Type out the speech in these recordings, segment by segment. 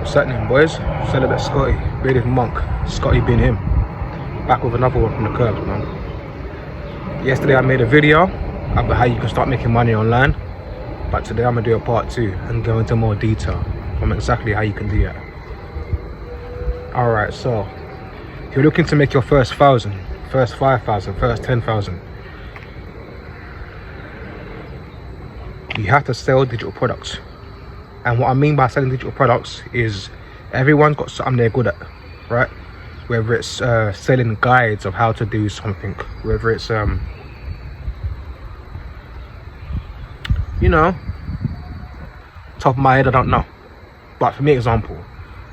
What's happening, boys? Celibate Scotty, bearded monk, Scotty been him. Back with another one from the curbs, man. Yesterday I made a video about how you can start making money online, but today I'm gonna do a part 2 and go into more detail on exactly how you can do that. Alright, so if you're looking to make your first 1,000, first 5,000, first 10,000, you have to sell digital products. And what I mean by selling digital products is everyone's got something they're good at, right? Whether it's selling guides of how to do something, whether it's you know, top of my head I don't know, but for me, example,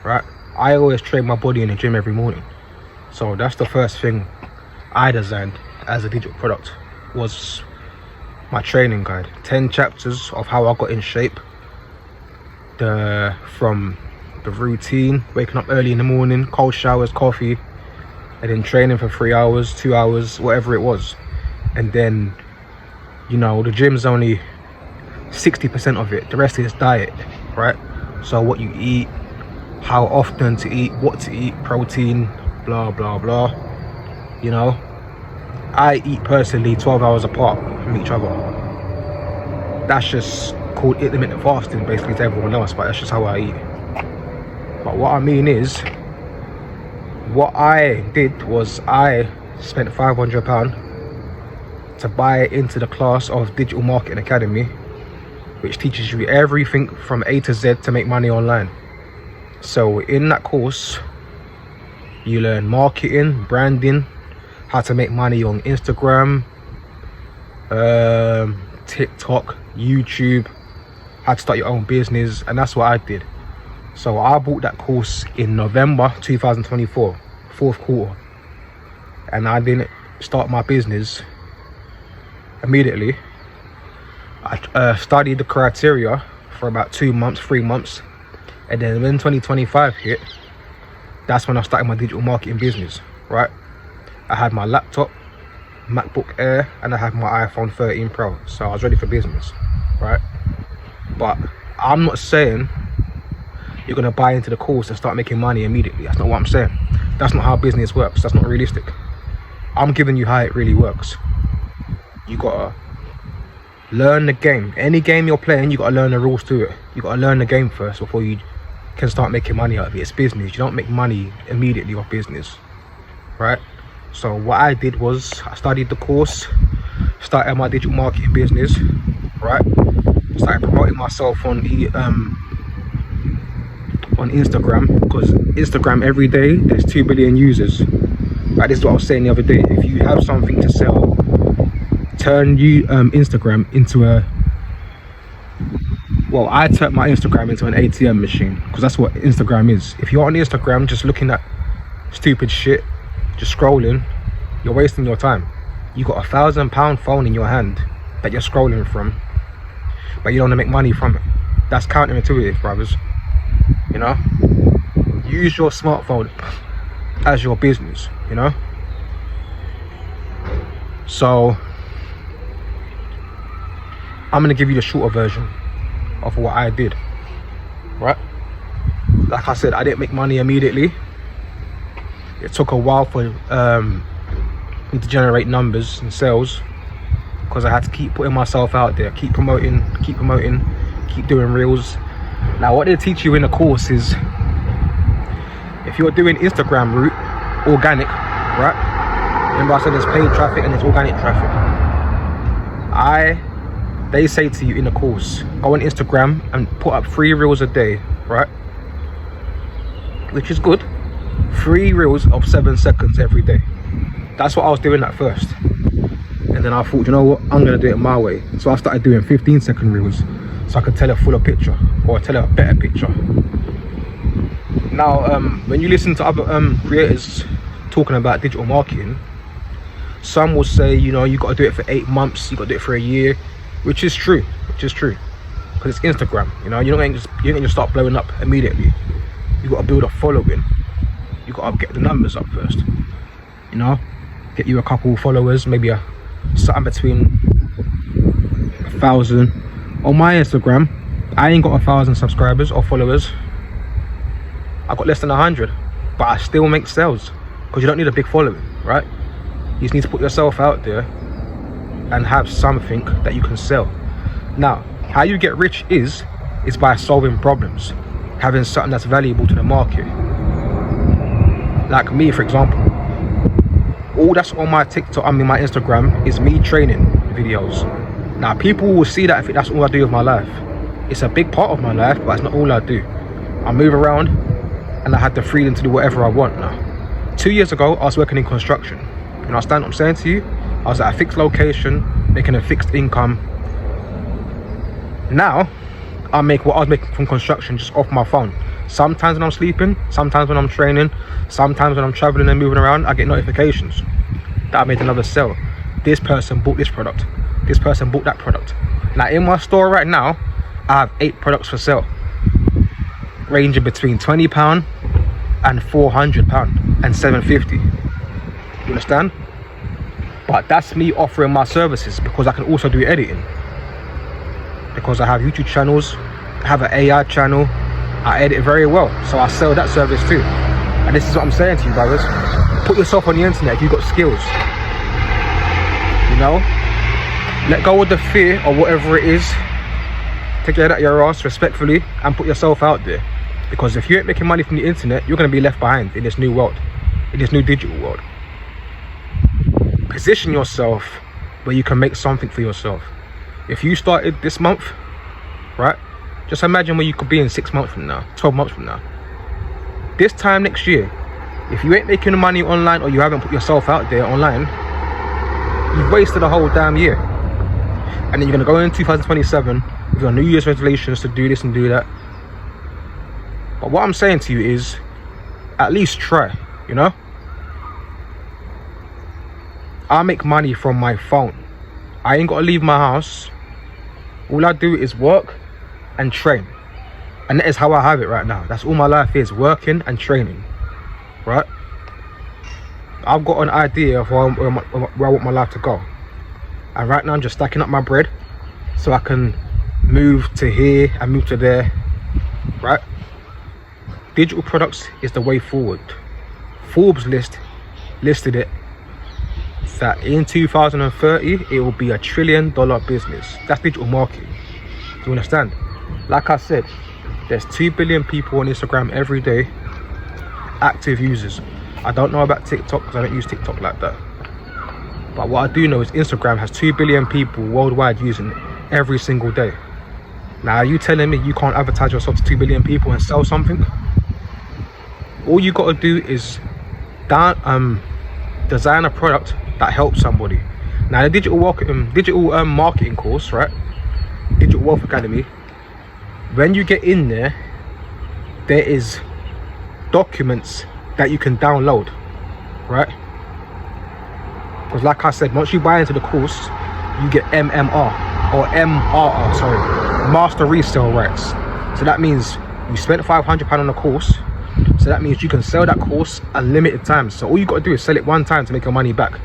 right, I always train my body in the gym every morning, so that's the first thing I designed as a digital product, was my training guide. 10 chapters of how I got in shape, from the routine, waking up early in the morning, cold showers, coffee, and then training for 3 hours, 2 hours, whatever it was. And then, you know, the gym's only 60% of it, the rest is diet, right? So what you eat, how often to eat, what to eat, protein, blah blah blah. You know, I eat personally 12 hours apart from each other. That's just called intermittent fasting basically to everyone else, but that's just how I eat. But what I mean is, what I did was I spent £500 to buy into the class of Digital Marketing Academy, which teaches you everything from A to Z to make money online. So in that course you learn marketing, branding, how to make money on Instagram, TikTok, YouTube, how to start your own business, and that's what I did. So I bought that course in November 2024, 4th quarter, and I didn't start my business immediately. I studied the criteria for about 2 months, 3 months, and then when 2025 hit, that's when I started my digital marketing business, right? I had my laptop, MacBook Air, and I had my iPhone 13 Pro, so I was ready for business, right? But I'm not saying you're gonna buy into the course and start making money immediately. That's not what I'm saying. That's not how business works. That's not realistic. I'm giving you how it really works. You gotta learn the game. Any game you're playing, you gotta learn the rules to it. You gotta learn the game first before you can start making money out of it. It's business. You don't make money immediately off business, right? So what I did was I studied the course, started my digital marketing business, right? Started promoting myself on Instagram, because Instagram every day there's 2 billion users, right? This is what I was saying the other day. If you have something to sell, turn Instagram into I turned my Instagram into an ATM machine, because that's what Instagram is. If you're on Instagram just looking at stupid shit, just scrolling, you're wasting your time. You got £1,000 phone in your hand that you're scrolling from, but you don't want to make money from it. That's counterintuitive, brothers. You know, use your smartphone as your business, you know. So I'm gonna give you the shorter version of what I did, right? Like I said, I didn't make money immediately. It took a while for me to generate numbers and sales, because I had to keep putting myself out there, keep promoting, keep doing reels. Now what they teach you in the course is, if you're doing Instagram route, organic, right? Remember I said there's paid traffic and there's organic traffic. They say to you in the course, go on Instagram and put up 3 reels a day, right? Which is good. 3 reels of 7 seconds every day. That's what I was doing at first, and then I thought, you know what, I'm gonna do it my way. So I started doing 15-second reels, so I could tell a fuller picture, or tell a better picture. Now when you listen to other creators talking about digital marketing, some will say, you know, you got to do it for 8 months, you got to do it for a year, which is true, because it's Instagram. You know, you ain't just start blowing up immediately. You got to build a following. You got to get the numbers up first, you know, get you a couple followers, maybe something between 1,000. On my Instagram, I ain't got 1,000 subscribers or followers. I got less than 100, but I still make sales, because you don't need a big following, right? You just need to put yourself out there and have something that you can sell. Now, how you get rich is by solving problems, having something that's valuable to the market. Like me, for example, all that's on my TikTok, my Instagram, is me training videos. Now, people will see that if that's all I do with my life. It's a big part of my life, but it's not all I do. I move around and I had the freedom to do whatever I want now. 2 years ago, I was working in construction. You understand what I'm saying to you? I was at a fixed location, making a fixed income. Now, I make what I was making from construction just off my phone. Sometimes when I'm sleeping, sometimes when I'm training, sometimes when I'm traveling and moving around, I get notifications that I made another sale. This person bought this product. This person bought that product. Now, in my store right now, I have 8 products for sale, ranging between £20 and £400 and £750. You understand? But that's me offering my services, because I can also do editing, because I have YouTube channels, I have an AI channel, I edit very well, so I sell that service too. And this is what I'm saying to you, brothers. Put yourself on the internet if you've got skills. You know, let go of the fear or whatever it is. Take your head out your ass respectfully and put yourself out there, because if you ain't making money from the internet, you're going to be left behind in this new world, in this new digital world. Position yourself where you can make something for yourself. If you started this month, right, just imagine where you could be in 6 months from now, 12 months from now. This time next year, if you ain't making money online, or you haven't put yourself out there online, you've wasted a whole damn year. And then you're going to go in 2027 with your New Year's resolutions to do this and do that. But what I'm saying to you is, at least try, you know? I make money from my phone. I ain't got to leave my house. All I do is work and train. And that is how I have it right now. That's all my life is, working and training, right? I've got an idea of where I want my life to go. And right now I'm just stacking up my bread so I can move to here and move to there, right? Digital products is the way forward. Forbes listed it that in 2030 it will be $1 trillion business. That's digital marketing. Do you understand? Like I said, there's 2 billion people on Instagram every day, active users. I don't know about TikTok because I don't use TikTok like that. But what I do know is Instagram has 2 billion people worldwide using it every single day. Now, are you telling me you can't advertise yourself to 2 billion people and sell something? All you got to do is design a product that helps somebody. Now, the digital marketing course, right? Digital Wealth Academy. When you get in there, there is documents that you can download, right? Because like I said, once you buy into the course, you get MRR, sorry, master resale rights. So that means you spent £500 on the course. So that means you can sell that course unlimited times. So all you got to do is sell it one time to make your money back.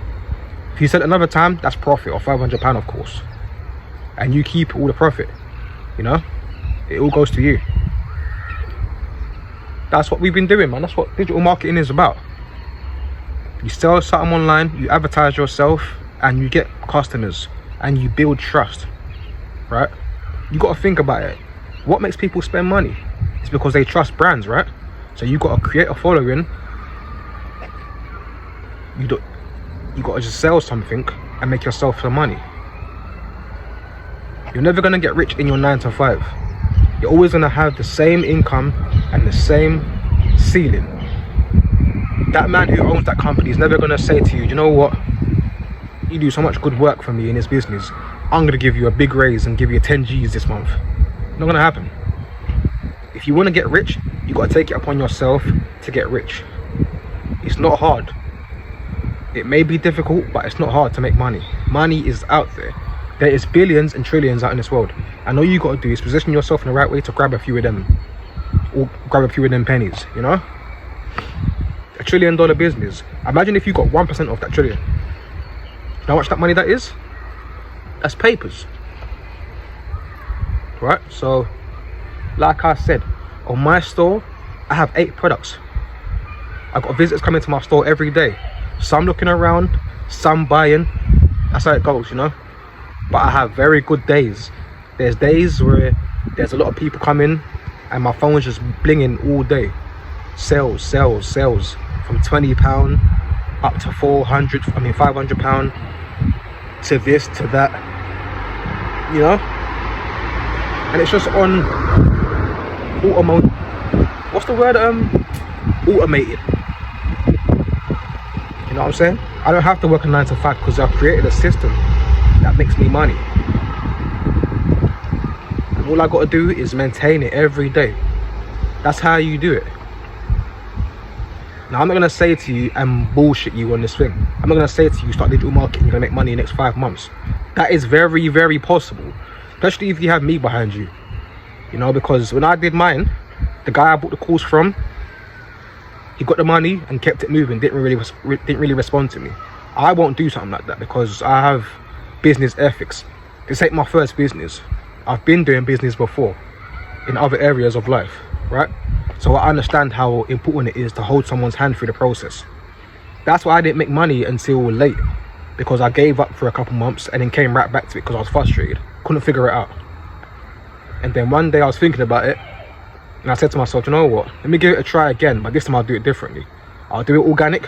If you sell it another time, that's profit, or £500 of course. And you keep all the profit, you know? It all goes to you. That's what we've been doing, man. That's what digital marketing is about. You sell something online, you advertise yourself, and you get customers, and you build trust, right? You got to think about it. What makes people spend money? It's because they trust brands, right? So you got to create a following. You got to just sell something and make yourself some money. You're never going to get rich in your 9 to 5. You're always going to have the same income and the same ceiling. That man who owns that company is never going to say to you, you know what, you do so much good work for me in this business, I'm going to give you a big raise and give you 10 G's this month. Not going to happen. If you want to get rich, you got to take it upon yourself to get rich. It's not hard. It may be difficult, but it's not hard to make money. Money is out there. There is billions and trillions out in this world. And all you got to do is position yourself in the right way to grab a few of them. Or grab a few of them pennies, you know? $1 trillion business. Imagine if you got 1% of that trillion. You know how much that money that is? That's papers. Right? So, like I said, on my store, I have 8 products. I've got visitors coming to my store every day. Some looking around, some buying. That's how it goes, you know. But I have very good days. There's days where there's a lot of people coming and my phone's just blinging all day. Sales, sales, sales. From £20 up to £500 to this, to that, you know. And it's just on automated. You know what I'm saying? I don't have to work a 9 to 5 because I've created a system that makes me money. And all I got to do is maintain it every day. That's how you do it. Now, I'm not going to say to you and bullshit you on this thing. I'm not going to say to you, start digital marketing, you're going to make money in the next 5 months. That is very, very possible. Especially if you have me behind you. You know, because when I did mine, the guy I bought the course from, he got the money and kept it moving, didn't really respond to me. I won't do something like that because I have business ethics. This ain't my first business. I've been doing business before in other areas of life, right? So I understand how important it is to hold someone's hand through the process. That's why I didn't make money until late, because I gave up for a couple months and then came right back to it because I was frustrated, couldn't figure it out. And then one day I was thinking about it and I said to myself, you know what, let me give it a try again, but this time I'll do it differently. I'll do it organic,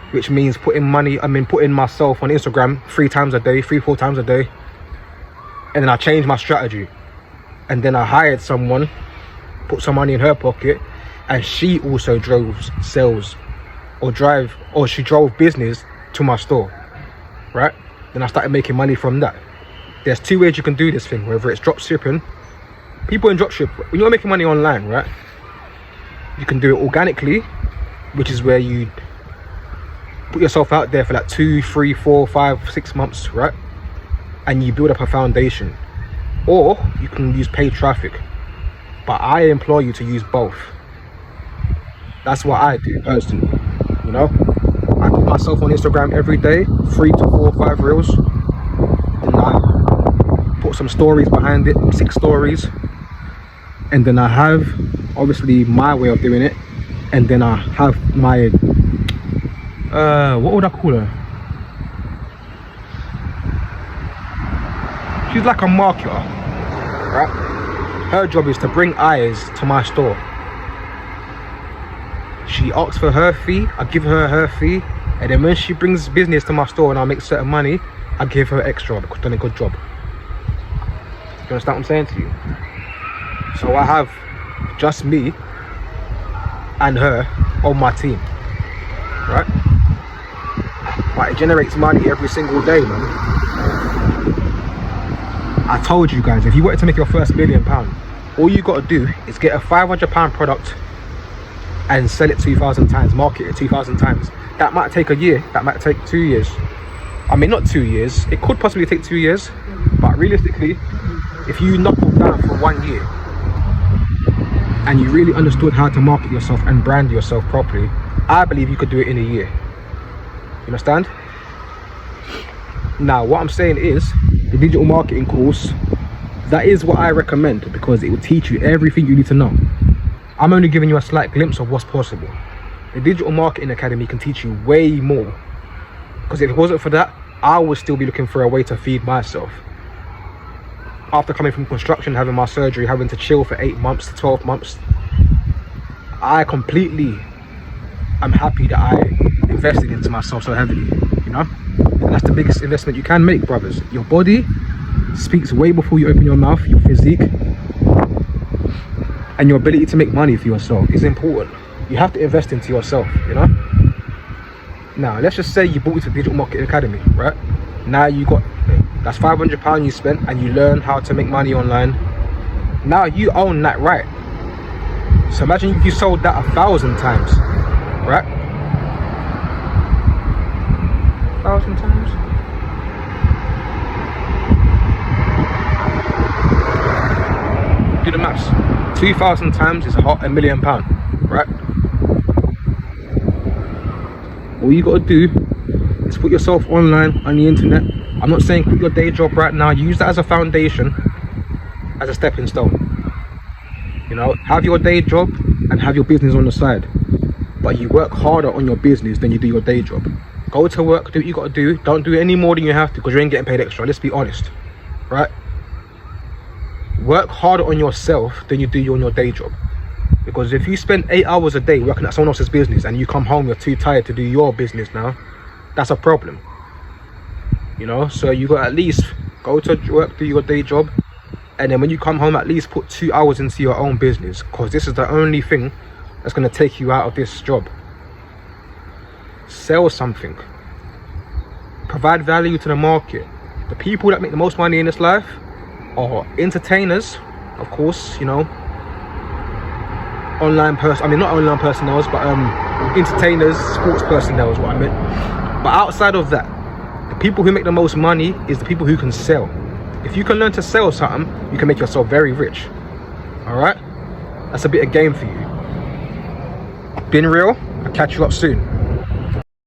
which means putting myself on Instagram 3 times a day, 3-4 times a day. And then I changed my strategy. And then I hired someone, put some money in her pocket, and she also drove sales or she drove business to my store, right? Then I started making money from that. There's 2 ways you can do this thing, whether it's drop shipping. People in dropship, when you're making money online, right, you can do it organically, which is where you put yourself out there for like 2, 3, 4, 5, 6 months, right, and you build up a foundation. Or you can use paid traffic, but I implore you to use both. That's what I do personally, you know. I put myself on Instagram every day, 3 to 4, 5 reels, then I put some stories behind it, 6 stories. And then I have obviously my way of doing it, and then I have my what would I call her? She's like a marketer, right? Her job is to bring eyes to my store. She asks for her fee, I give her her fee, and then when she brings business to my store and I make certain money, I give her extra because I've done a good job. You understand what I'm saying to you? So I have just me and her on my team, right? But it generates money every single day, man. I told you guys, if you wanted to make your first £1 million, all you got to do is get a £500 product and sell it 2,000 times, market it 2,000 times. That might take a year, that might take 2 years. I mean, not 2 years, it could possibly take 2 years, but realistically, if you knuckle down for 1 year and you really understood how to market yourself and brand yourself properly, I believe you could do it in a year. You understand? Now, what I'm saying is, the digital marketing course, that is what I recommend because it will teach you everything you need to know. I'm only giving you a slight glimpse of what's possible. The Digital Marketing Academy can teach you way more, because if it wasn't for that, I would still be looking for a way to feed myself. After coming from construction, having my surgery, having to chill for 8 months to 12 months, I completely am happy that I invested into myself so heavily, you know? And that's the biggest investment you can make, brothers. Your body speaks way before you open your mouth. Your physique and your ability to make money for yourself is important. You have to invest into yourself, you know? Now, let's just say you bought into the Digital Marketing Academy, right? Now you got, that's £500 you spent and you learn how to make money online. Now you own that, right? So imagine if you sold that 1,000 times, right? 1,000 times? Do the maths. 2,000 times is £1 million, right? All you gotta do is put yourself online on the internet. I'm not saying quit your day job right now. Use that as a foundation, as a stepping stone. You know, have your day job, and have your business on the side, but you work harder on your business than you do your day job. Go to work, do what you got to do. Don't do any more than you have to, because you ain't getting paid extra. Let's be honest, right? Work harder on yourself than you do on your day job. Because if you spend 8 hours a day working at someone else's business and you come home, you're too tired to do your business now, that's a problem. You know, so you got to at least go to work, do your day job, and then when you come home, at least put 2 hours into your own business, because this is the only thing that's going to take you out of this job. Sell something. Provide value to the market. The people that make the most money in this life are entertainers, of course, you know, not online personnel, but entertainers, sports personnel is what I meant. But outside of that, the people who make the most money is the people who can sell. If you can learn to sell something, you can make yourself very rich. All right, that's a bit of game for you. Been real. I'll catch you up soon.